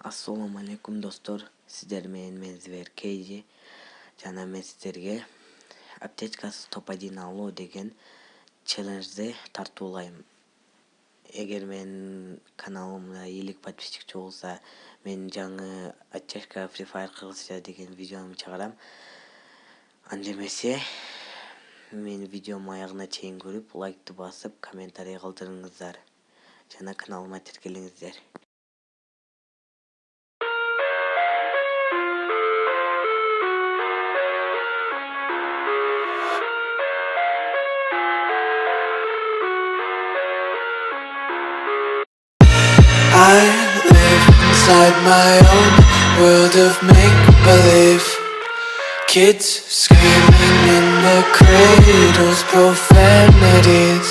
Assalamu alaikum dostlar. Sizler men Zver Кейджи. Жана мен сиздерге Аптечкасыз топ1 алуу деген челленджди тартуулайм. Эгер мен каналымда 50 подписчикчи болса, мен жаңы отяжка фаер кыргызча деген видеону чыгарам. Анда эмесе мен видеом аягына чейин көрүп, лайкты басып, комментарий калтырыңыздар. Жана каналыма тиркелиңиздер. I live inside my own world of make-believe. Kids screaming in their cradles, profanities.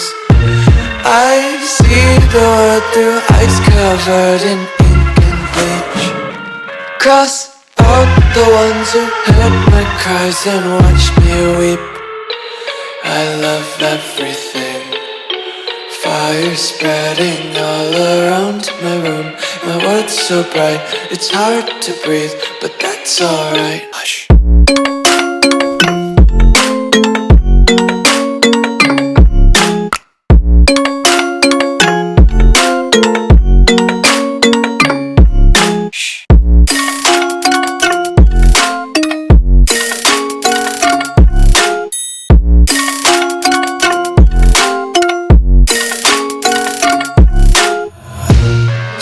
I see the world through ice covered in ink and bleach. Cross out the ones who heard my cries and watched me weep. I love everything. Fire spreading all around my room. My world's so bright, it's hard to breathe, but that's alright. Hush.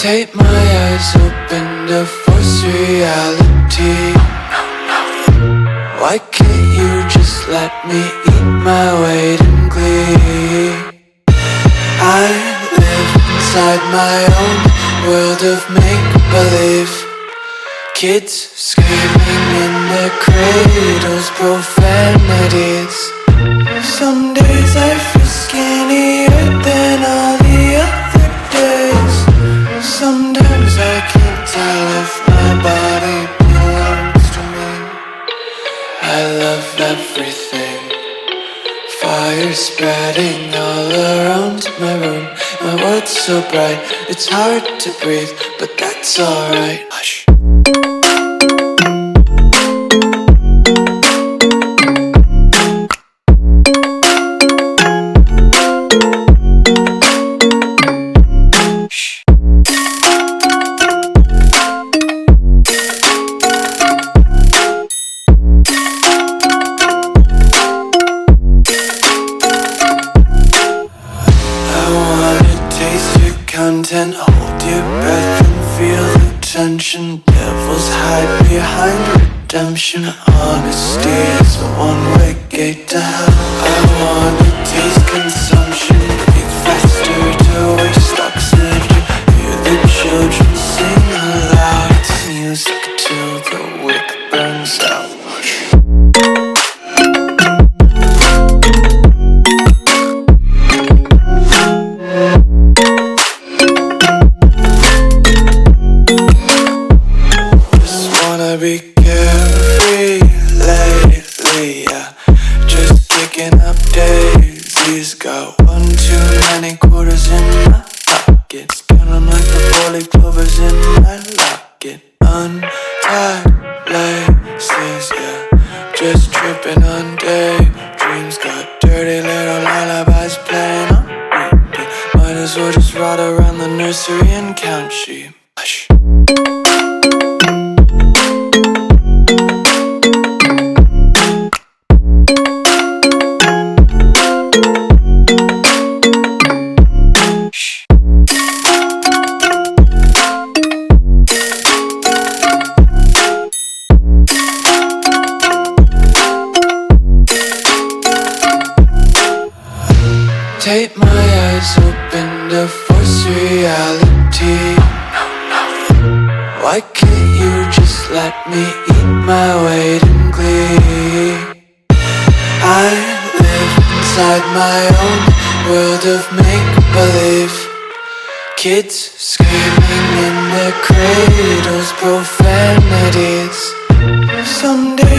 Tape my eyes open to force reality. Why can't you just let me eat my weight in glee? I live inside my own world of make-believe. Kids screaming in their cradles, profanities. Some days I feel skinnier than all the other days. Sometimes I can't tell if my body belongs to me. I love everything. Fire spreading all around my room. My world's so bright, it's hard to breathe, but that's alright. Hush. Content, hold your breath and feel the tension. Devils hide behind redemption. Honesty is a one-way gate to hell. I wanna taste consumption. Breathe faster to waste oxygen. Hear the children sing aloud. It's music till the wick burns out. Be carefree lately, yeah. Just kicking up daisies. Got one too many quarters in my pockets. Counting like the 4-leaf clovers in my locket. Untied laces, yeah. Just tripping on daydreams. Got dirty little lullabies playing on repeat. Might as well just ride around the nursery and count sheep. Hush. Tape my eyes open to force reality. Why can't you just let me eat my weight in glee? I live inside my own world of make-believe. Kids screaming in their cradles, profanities. Someday